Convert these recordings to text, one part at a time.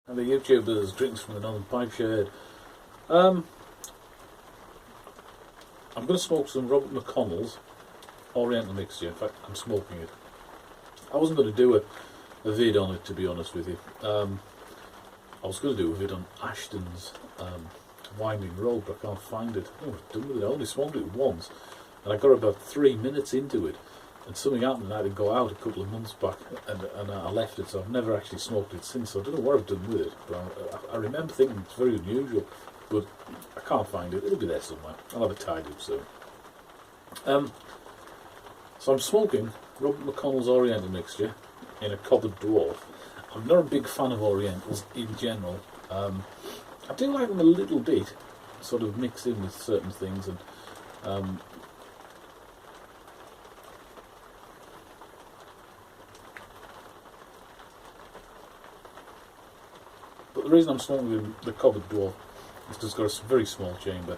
And the YouTubers drinks from the Northern Pipe Shade. I'm going to smoke some Robert McConnell's Oriental mixture. In fact, I'm smoking it. I wasn't going to do a vid on it, to be honest with you. I was going to do a vid on Ashton's Winding Road, but I can't find it. I don't know what I've done with it. I only smoked it once, and I got about 3 minutes into it, and something happened, and I had to go out a couple of months back, and I left it, so I've never actually smoked it since, so I don't know what I've done with it, but I remember thinking it's very unusual, but I can't find it. It'll be there somewhere. I'll have it tied up soon. So I'm smoking Robert McConnell's Oriental mixture in a Cobbit Dwarf. I'm not a big fan of Orientals in general. I do like them a little bit, sort of mixed in with certain things, and but the reason I'm smoking the Cobbit Dwarf is because it's got a very small chamber.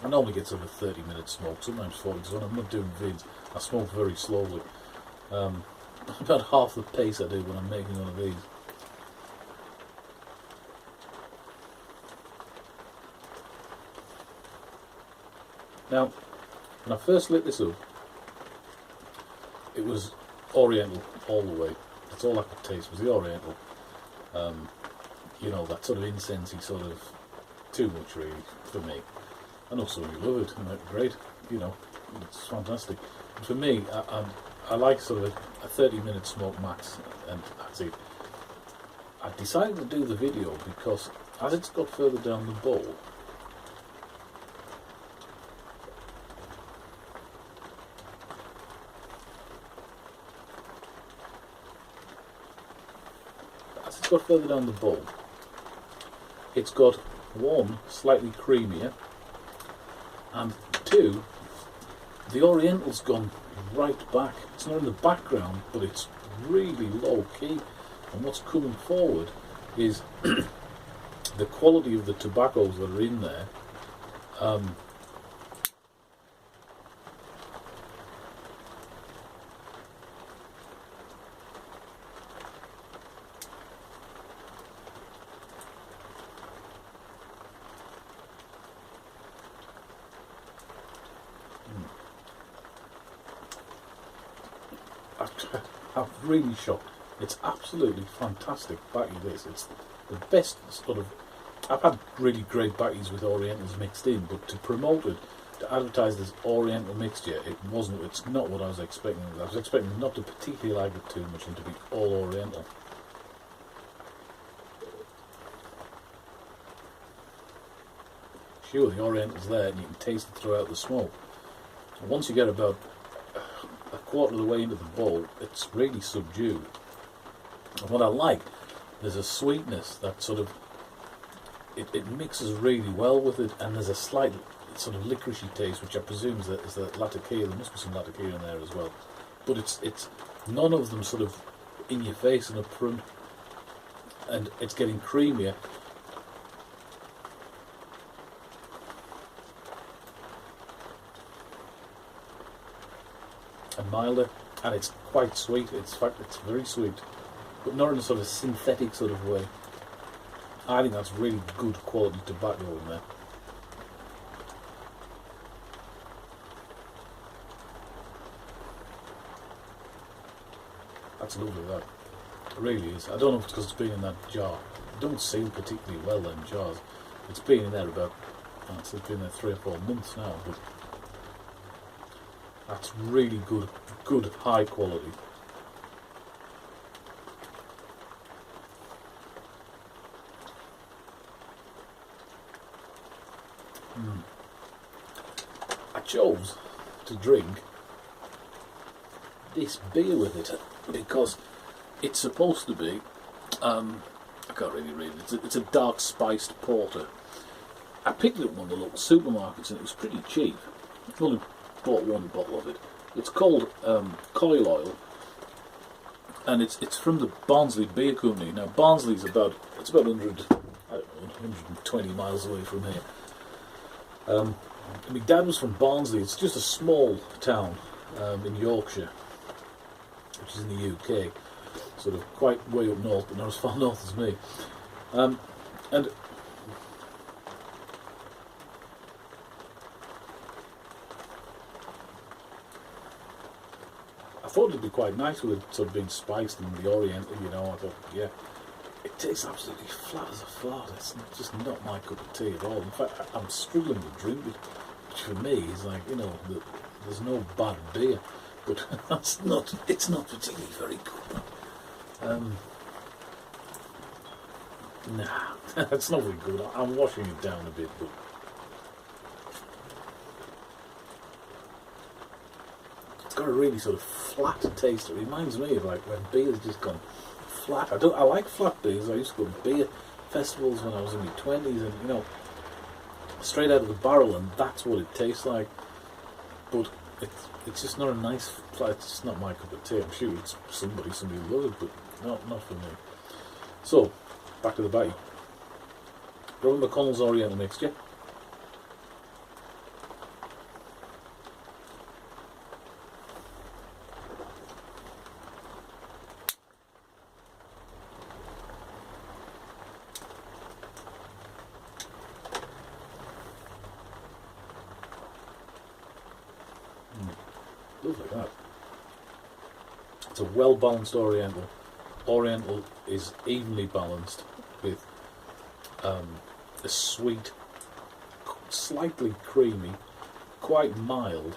I normally get sort of 30-minute smoke, sometimes 40, because when I'm not doing vids, I smoke very slowly. About half the pace I do when I'm making one of these. Now, when I first lit this up, it was Oriental all the way. That's all I could taste was the Oriental. You know, that sort of incensey sort of too much really for me. I know some of you love it, and that's great, you know, it's fantastic. But for me, I like sort of a 30-minute smoke max, and that's it. I decided to do the video because as it's got further down the bowl, it's got one, slightly creamier, and two, the Oriental's gone right back. It's not in the background, but it's really low key, and what's coming forward is the quality of the tobaccos that are in there. I'm really shocked. It's absolutely fantastic baccy this. It's the best sort of... I've had really great baccies with Orientals mixed in, but to promote it, to advertise this Oriental mixture, it's not what I was expecting. I was expecting not to particularly like it too much and to be all Oriental. Sure, the Oriental's there and you can taste it throughout the smoke. And once you get about a quarter of the way into the bowl, it's really subdued. And what I like, there's a sweetness that sort of, it mixes really well with it, and there's a slight sort of licoricey taste, which I presume is the Latakia. There must be some Latakia in there as well. But it's none of them sort of in your face and up front, and it's getting creamier. And milder, and it's quite sweet. In fact, it's very sweet, but not in a sort of synthetic sort of way. I think that's really good quality tobacco in there. That's lovely, that. It really is. I don't know if it's because it's been in that jar. It don't seal particularly well, them jars. It's been in there about, it's been there 3 or 4 months now, but that's really good high quality. I chose to drink this beer with it because it's supposed to be, I can't really read it, it's a dark spiced porter. I picked it at one of the local supermarkets and it was pretty cheap. I only bought one bottle of it. It's called Coil Oil, and it's from the Barnsley Beer Company. Now Barnsley's about 120 miles away from here. My dad was from Barnsley. It's just a small town in Yorkshire, which is in the UK, sort of quite way up north, but not as far north as me. And I thought it'd be quite nice with it sort of being spiced and the Oriental, you know. I thought, yeah, it tastes absolutely flat as a flat. It's just not my cup of tea at all. In fact, I'm struggling to drink it, which for me is like, you know, there's no bad beer, but it's not particularly very good. Nah, it's not very good. I'm washing it down a bit, but it's got a really sort of flat taste. It reminds me of like when beer's just gone flat. I like flat beers. I used to go to beer festivals when I was in my 20s, and you know, straight out of the barrel, and that's what it tastes like. But it's just not a nice flat. It's just not my cup of tea. I'm sure it's somebody loves it, but not for me. So back to the batty. Robert McConnell's Oriental mixture. Looks like that. It's a well balanced Oriental. Oriental is evenly balanced with a sweet, slightly creamy, quite mild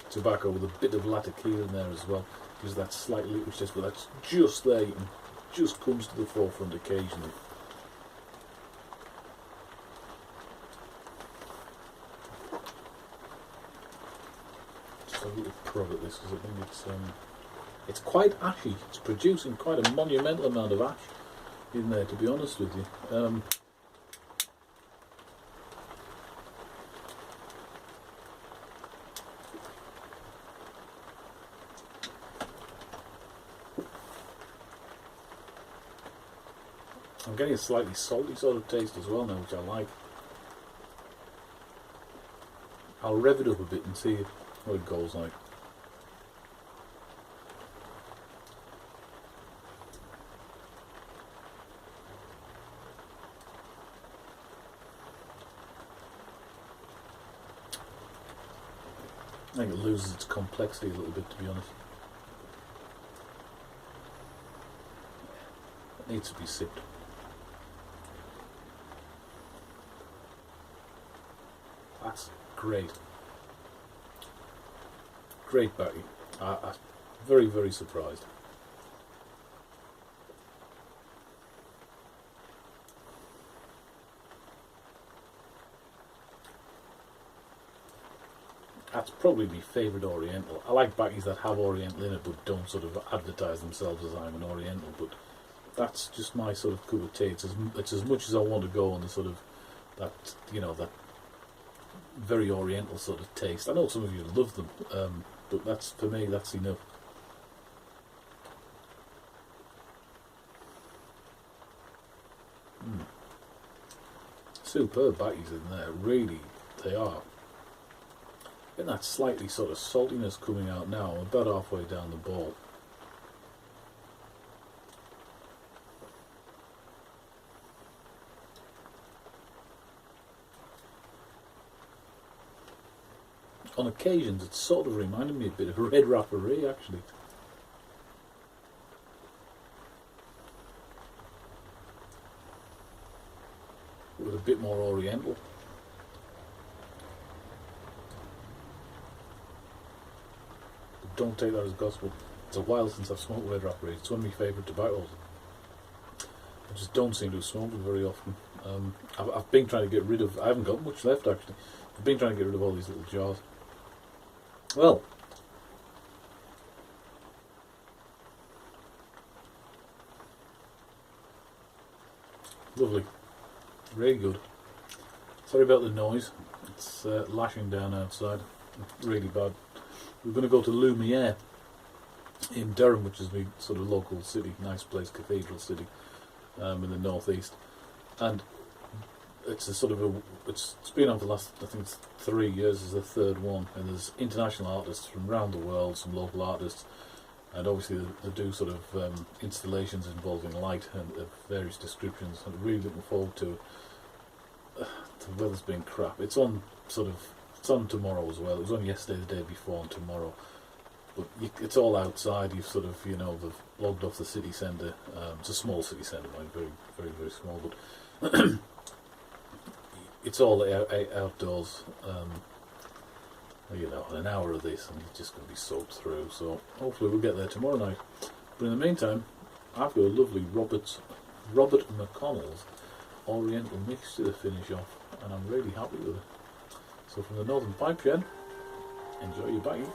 tobacco with a bit of Latakia in there as well. Gives that slight liquidness, but that's just there. You can just comes to the forefront occasionally. Just a little prob at this because I think it's quite ashy. It's producing quite a monumental amount of ash in there, to be honest with you. I'm getting a slightly salty sort of taste as well now, which I like. I'll rev it up a bit and see what it goes like. I think it loses its complexity a little bit, to be honest. It needs to be sipped. That's great. Great batty. I'm very, very surprised. That's probably my favourite Oriental. I like batties that have Oriental in it but don't sort of advertise themselves as I'm an Oriental, but that's just my sort of cup of tea. It's as much as I want to go on the sort of that, you know, that very Oriental sort of taste. I know some of you love them, but that's, for me, that's enough. Superb batties in there, really, they are. And that slightly sort of saltiness coming out now, about halfway down the ball. On occasions, it sort of reminded me a bit of red rapparee, actually. With a bit more Oriental. But don't take that as gospel. It's a while since I've smoked red rapparee. It's one of my favourite tobaccos. I just don't seem to have smoked it very often. I've been trying to get rid of... I haven't got much left, actually. I've been trying to get rid of all these little jars. Well, lovely, really good. Sorry about the noise, it's lashing down outside, it's really bad. We're going to go to Lumiere in Durham, which is my sort of local city, nice place, cathedral city, in the northeast, and it's a sort of it's been on for the last, I think it's 3 years, is the third one, and there's international artists from around the world, some local artists, and obviously they do sort of installations involving light and of various descriptions. I'm really looking forward to it. The weather's been crap. It's on tomorrow as well. It was on yesterday, the day before, and tomorrow. But it's all outside. You've sort of, they've logged off the city centre. It's a small city centre, very, very, very small. But it's all outdoors. An hour of this, and you're just going to be soaked through. So hopefully we'll get there tomorrow night. But in the meantime, I've got a lovely Robert McConnell's Oriental mixture to finish off, and I'm really happy with it. So from the Northern Pipe Shed, enjoy your baccy.